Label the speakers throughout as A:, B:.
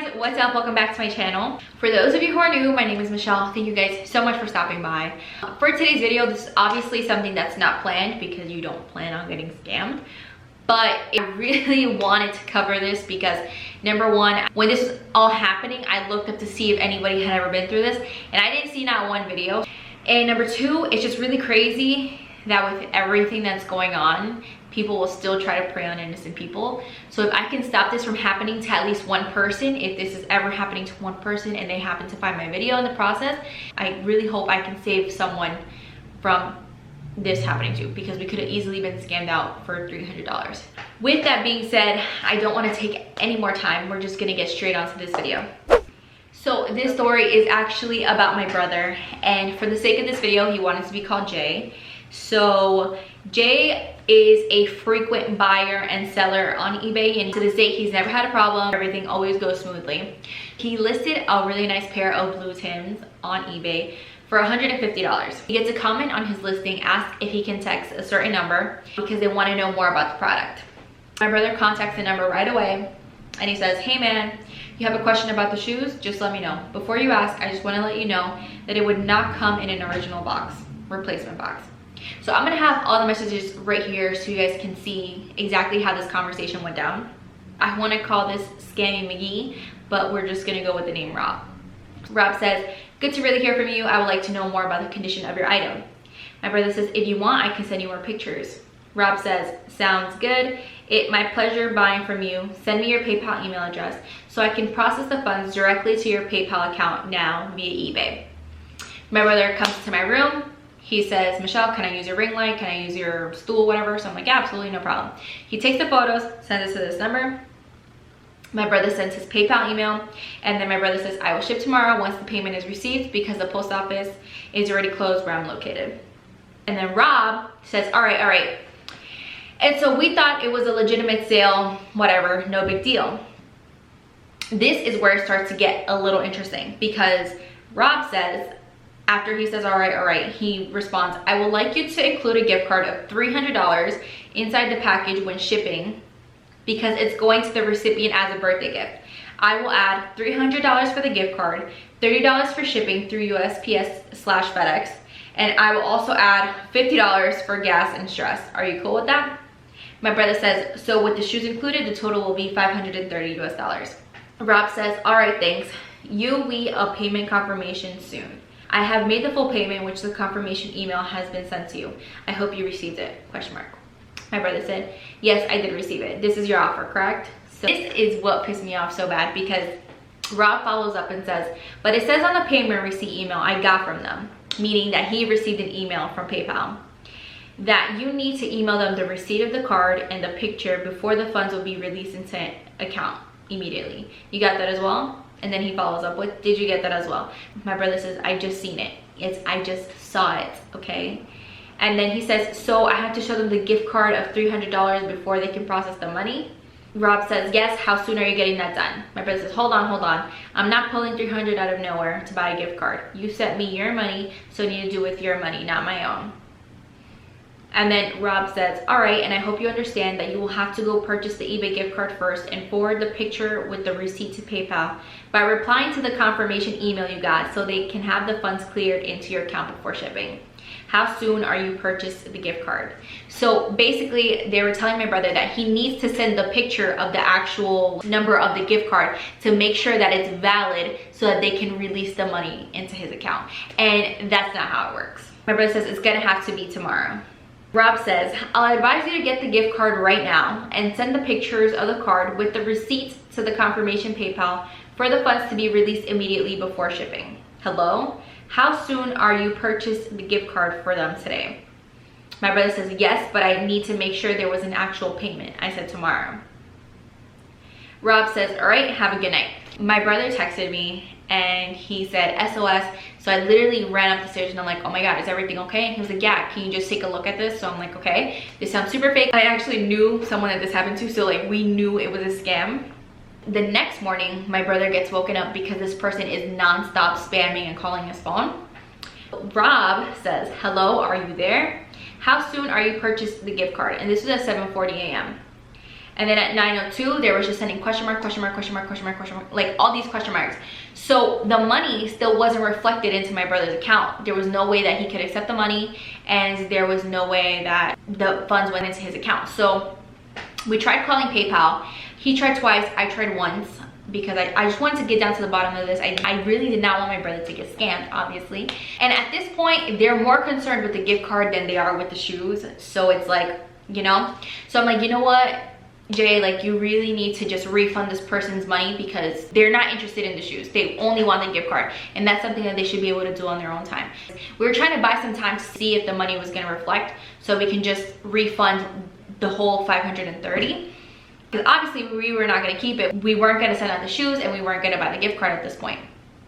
A: guys, what's up? Welcome back to my channel. For those of you who are new, my name is Michelle. Thank you guys so much for stopping by. For today's video, this is obviously something that's not planned because you don't plan on getting scammed. But I really wanted to cover this because number one, when this was all happening, I looked up to see if anybody had ever been through this and I didn't see not one video. And number two, it's just really crazy that with everything that's going on, people will still try to prey on innocent people. So if I can stop this from happening to at least one person, if this is ever happening to one person and they happen to find my video in the process, I really hope I can save someone from this happening to, because we could have easily been scammed out for $300. With that being said, I don't want to take any more time. We're just gonna get straight onto this video. So this story is actually about my brother, and for the sake of this video, he wanted to be called Jay. So Jay is a frequent buyer and seller on eBay, and to this date he's never had a problem. Everything always goes smoothly. He listed a really nice pair of blue Tims on eBay for $150. He gets a comment on his listing, ask if he can text a certain number because they want to know more about the product. My brother contacts the number right away and he says, "Hey man, you have a question about the shoes? Just let me know. Before you ask, I just want to let you know that it would not come in an original box, replacement box." So I'm gonna have all the messages right here so you guys can see exactly how this conversation went down. I want to call this Scammy McGee, but we're just gonna go with the name Rob. Rob says, "Good to really hear from you. I would like to know more about the condition of your item." My brother says, "If you want, I can send you more pictures." Rob says, "Sounds good. My pleasure buying from you. Send me your PayPal email address so I can process the funds directly to your PayPal account now via eBay." My brother comes to my room. He says, "Michelle, can I use your ring light? Can I use your stool, whatever?" So I'm like, "Yeah, absolutely, no problem." He takes the photos, sends it to this number. My brother sends his PayPal email, and then my brother says, "I will ship tomorrow once the payment is received because the post office is already closed where I'm located." And then Rob says, all right. And so we thought it was a legitimate sale, whatever, no big deal. This is where it starts to get a little interesting because Rob says, after he says, all right, he responds, "I would like you to include a gift card of $300 inside the package when shipping because it's going to the recipient as a birthday gift. I will add $300 for the gift card, $30 for shipping through USPS/FedEx, and I will also add $50 for gas and stress. Are you cool with that?" My brother says, "So with the shoes included, the total will be $530 US." Rob says, "All right, thanks. You will a payment confirmation soon. I have made the full payment, which the confirmation email has been sent to you. I hope you received it, ? My brother said, "Yes, I did receive it. This is your offer, correct?" So this is what pissed me off so bad because Rob follows up and says, "But it says on the payment receipt email I got from them," meaning that he received an email from PayPal, "that you need to email them the receipt of the card and the picture before the funds will be released into account immediately. You got that as well?" And then he follows up with, "Did you get that as well?" My brother says, "I just seen it. I just saw it, okay?" And then he says, "So I have to show them the gift card of $300 before they can process the money?" Rob says, "Yes, how soon are you getting that done?" My brother says, hold on. I'm not pulling $300 out of nowhere to buy a gift card. You sent me your money, so I need to do with your money, not my own." And then Rob says, "All right, and I hope you understand that you will have to go purchase the eBay gift card first and forward the picture with the receipt to PayPal by replying to the confirmation email you got so they can have the funds cleared into your account before shipping. How soon are you purchase the gift card?" So basically they were telling my brother that he needs to send the picture of the actual number of the gift card to make sure that it's valid so that they can release the money into his account. And that's not how it works. My brother says it's gonna have to be tomorrow. Rob says, "I'll advise you to get the gift card right now and send the pictures of the card with the receipt to the confirmation PayPal for the funds to be released immediately before shipping. Hello? How soon are you purchase the gift card for them today?" My brother says, "Yes, but I need to make sure there was an actual payment." I said, "Tomorrow." Rob says, "All right, have a good night." My brother texted me and he said SOS. So I literally ran up the stairs and I'm like, "Oh my God, is everything okay?" And he was like, "Yeah, can you just take a look at this?" So I'm like, okay, this sounds super fake. I actually knew someone that this happened to, so like we knew it was a scam. The next morning, my brother gets woken up because this person is nonstop spamming and calling his phone. Rob says, "Hello, are you there? How soon are you purchasing the gift card?" And this was at 7:40 a.m. And then at 9:02, they were just sending question mark, question mark, question mark, question mark, question mark, like all these question marks. So the money still wasn't reflected into my brother's account. There was no way that he could accept the money, and there was no way that the funds went into his account. So we tried calling PayPal. He tried twice, I tried once, because I just wanted to get down to the bottom of this. I really did not want my brother to get scammed, obviously. And at this point, they're more concerned with the gift card than they are with the shoes. So it's like, you know? So I'm like, you know what, Jay, like, you really need to just refund this person's money, because they're not interested in the shoes. They only want the gift card. And that's something that they should be able to do on their own time. We were trying to buy some time to see if the money was gonna reflect, so we can just refund the whole 530. Because obviously we were not going to keep it. We weren't going to send out the shoes, and we weren't going to buy the gift card at this point.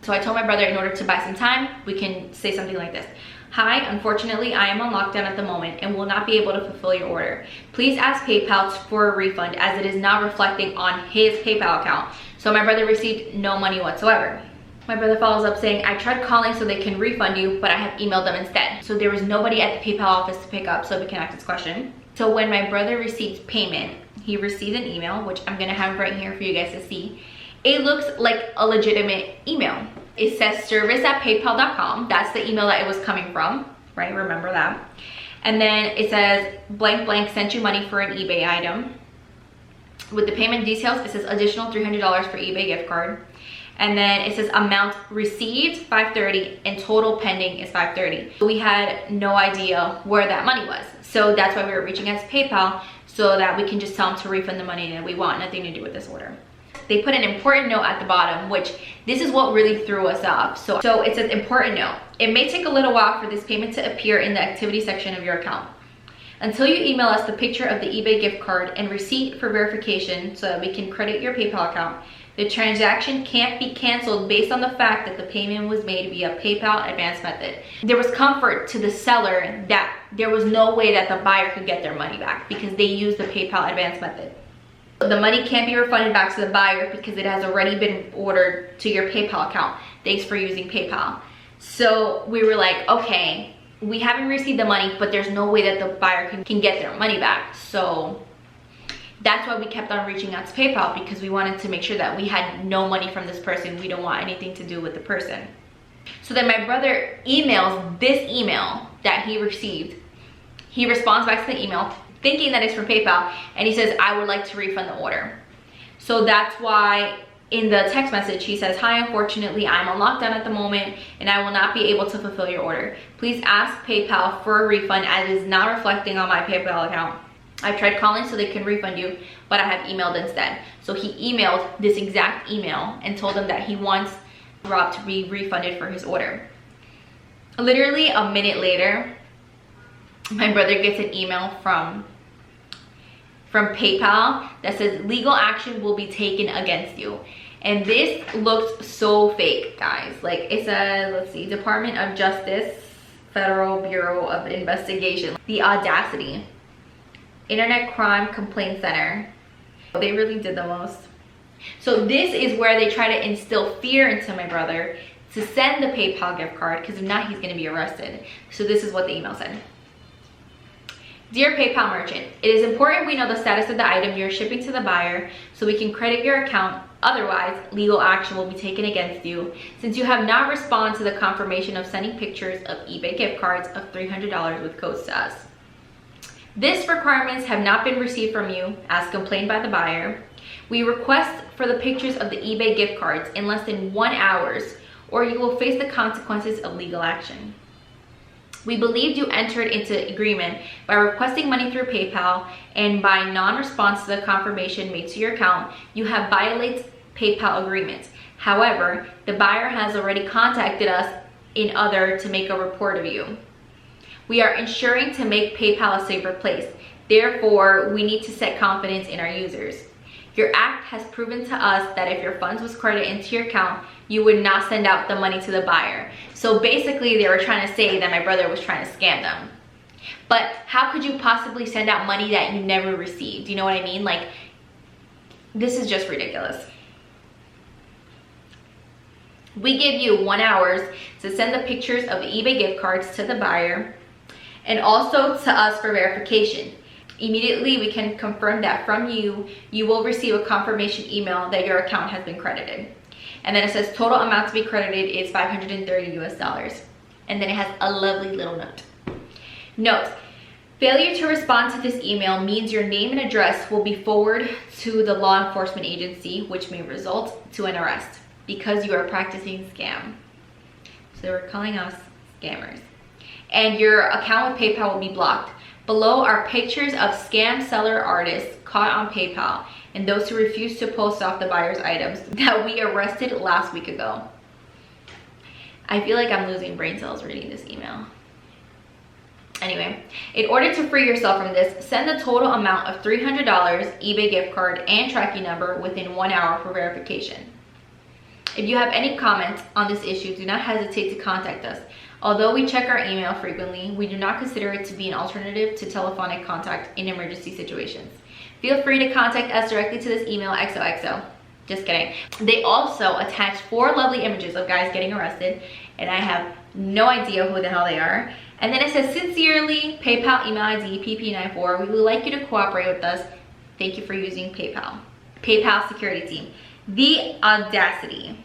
A: So I told my brother, in order to buy some time, we can say something like this. Hi, unfortunately, I am on lockdown at the moment and will not be able to fulfill your order. Please ask PayPal for a refund, as it is not reflecting on his PayPal account. So my brother received no money whatsoever. My brother follows up saying, I tried calling so they can refund you, but I have emailed them instead. So there was nobody at the PayPal office to pick up, so we can ask this question. So when my brother received payment, he received an email, which I'm gonna have right here for you guys to see. It looks like a legitimate email. It says service@paypal.com. That's the email that it was coming from, right? Remember that. And then it says blank blank sent you money for an eBay item. With the payment details, it says additional $300 for eBay gift card. And then it says amount received $530 and total pending is $530. We had no idea where that money was. So that's why we were reaching out to PayPal, so that we can just tell them to refund the money that we want nothing to do with this order. They put an important note at the bottom, which this is what really threw us off. So it says important note. It may take a little while for this payment to appear in the activity section of your account. Until you email us the picture of the eBay gift card and receipt for verification so that we can credit your PayPal account, the transaction can't be canceled based on the fact that the payment was made via PayPal advance method. There was comfort to the seller that there was no way that the buyer could get their money back, because they used the PayPal advance method. The money can't be refunded back to the buyer because it has already been ordered to your PayPal account. Thanks for using PayPal. So we were like, okay, we haven't received the money, but there's no way that the buyer can get their money back. So that's why we kept on reaching out to PayPal, because we wanted to make sure that we had no money from this person. We don't want anything to do with the person. So then my brother emails this email that he received. He responds back to the email thinking that it's from PayPal, and he says, I would like to refund the order. So that's why in the text message he says, hi, unfortunately I'm on lockdown at the moment and I will not be able to fulfill your order. Please ask PayPal for a refund, as it is not reflecting on my PayPal account. I've tried calling so they can refund you, but I have emailed instead. So he emailed this exact email and told them that he wants Rob to be refunded for his order. Literally a minute later, my brother gets an email from PayPal that says legal action will be taken against you. And this looks so fake, guys. Like, it says, let's see, Department of Justice, Federal Bureau of Investigation. The audacity. Internet Crime Complaint Center. They really did the most. So this is where they try to instill fear into my brother to send the PayPal gift card, because if not, he's going to be arrested. So this is what the email said. Dear PayPal merchant, it is important we know the status of the item you're shipping to the buyer so we can credit your account. Otherwise, legal action will be taken against you since you have not responded to the confirmation of sending pictures of eBay gift cards of $300 with codes to us. These requirements have not been received from you as complained by the buyer. We request for the pictures of the eBay gift cards in less than 1 hour, or you will face the consequences of legal action. We believed you entered into agreement by requesting money through PayPal, and by non-response to the confirmation made to your account, you have violated PayPal agreements. However, the buyer has already contacted us in order to make a report of you. We are ensuring to make PayPal a safer place. Therefore, we need to set confidence in our users. Your act has proven to us that if your funds was credited into your account, you would not send out the money to the buyer. So basically, they were trying to say that my brother was trying to scam them. But how could you possibly send out money that you never received? You know what I mean? Like, this is just ridiculous. We give you 1 hour to send the pictures of the eBay gift cards to the buyer and also to us for verification. Immediately, we can confirm that from you, you will receive a confirmation email that your account has been credited. And then it says total amount to be credited is $530 US. And then it has a lovely little note. Note, failure to respond to this email means your name and address will be forwarded to the law enforcement agency, which may result to an arrest because you are practicing scam. So they were calling us scammers. And your account with PayPal will be blocked. Below are pictures of scam seller artists caught on PayPal and those who refuse to post off the buyer's items that we arrested last week ago. I feel like I'm losing brain cells reading this email. Anyway, in order to free yourself from this, send the total amount of $300 eBay gift card and tracking number within 1 hour for verification. If you have any comments on this issue, do not hesitate to contact us. Although we check our email frequently, we do not consider it to be an alternative to telephonic contact in emergency situations. Feel free to contact us directly to this email, XOXO. Just kidding. They also attached 4 lovely images of guys getting arrested, and I have no idea who the hell they are. And then it says, sincerely, PayPal email ID PP94. We would like you to cooperate with us. Thank you for using PayPal. PayPal security team. The audacity.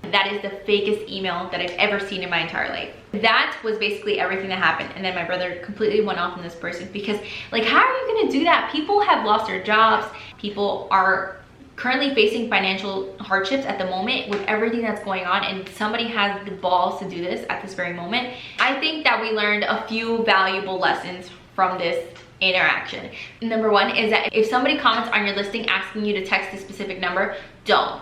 A: That is the fakest email that I've ever seen in my entire life. That was basically everything that happened. And then my brother completely went off on this person because, like, how are you gonna do that? People have lost their jobs. People are currently facing financial hardships at the moment with everything that's going on, and somebody has the balls to do this at this very moment. I think that we learned a few valuable lessons from this interaction. Number one is that if somebody comments on your listing asking you to text a specific number, don't.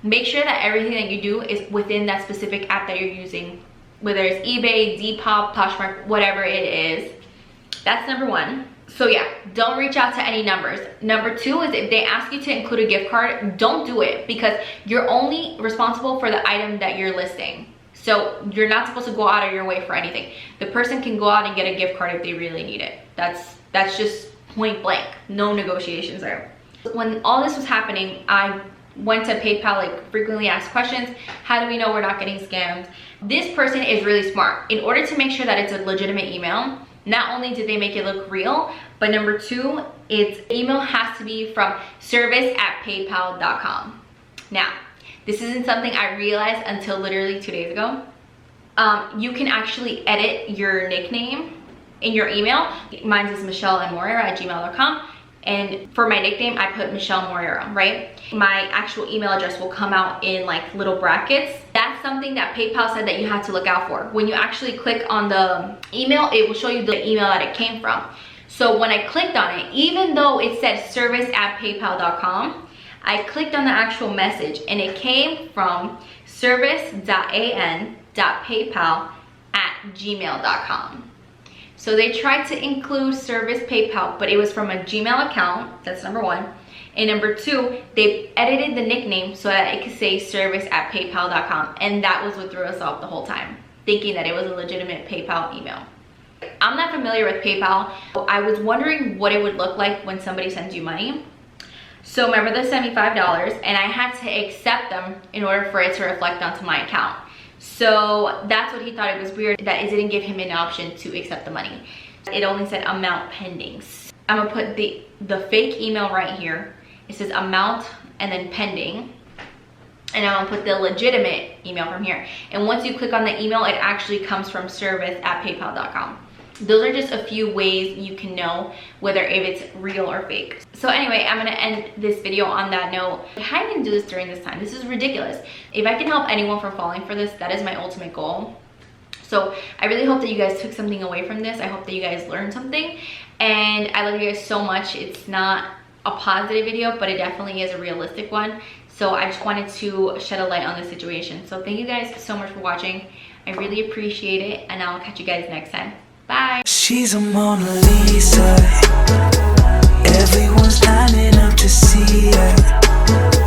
A: Make sure that everything that you do is within that specific app that you're using, whether it's eBay, Depop, Poshmark, whatever it is. That's number one. So yeah, don't reach out to any numbers. Number two is if they ask you to include a gift card, don't do it because you're only responsible for the item that you're listing. So you're not supposed to go out of your way for anything. The person can go out and get a gift card if they really need it. That's just point blank, no negotiations there. When all this was happening, I went to PayPal, like frequently asked questions. How do we know we're not getting scammed? This person is really smart. In order to make sure that it's a legitimate email, not only did they make it look real, but number two, its email has to be from service@paypal.com. Now, this isn't something I realized until literally 2 days ago. You can actually edit your nickname in your email. Mine is michellemmoreira@gmail.com. And for my nickname, I put Michelle Moreira, right? My actual email address will come out in like little brackets. That's something that PayPal said that you have to look out for. When you actually click on the email, it will show you the email that it came from. So when I clicked on it, even though it said service@paypal.com, I clicked on the actual message and it came from service.an.paypal@gmail.com. So they tried to include service PayPal, but it was from a Gmail account. That's number one. And number two, they edited the nickname so that it could say service@paypal.com. And that was what threw us off the whole time, thinking that it was a legitimate PayPal email. I'm not familiar with PayPal. I was wondering what it would look like when somebody sends you money. So my brother sent me $5 and I had to accept them in order for it to reflect onto my account. So that's what he thought. It was weird that it didn't give him an option to accept the money. It only said amount pending. I'm gonna put the fake email right here. It says amount and then pending. And I'm gonna put the legitimate email from here. And once you click on the email, it actually comes from service@paypal.com. Those are just a few ways you can know whether if it's real or fake. So anyway, I'm gonna end this video on that note. How are you gonna do this during this time? This is ridiculous. If I can help anyone from falling for this, that is my ultimate goal. So I really hope that you guys took something away from this. I hope that you guys learned something. And I love you guys so much. It's not a positive video, but it definitely is a realistic one. So I just wanted to shed a light on this situation. So thank you guys so much for watching. I really appreciate it, and I'll catch you guys next time. Bye.
B: She's a Mona Lisa. Everyone's lining up to see her.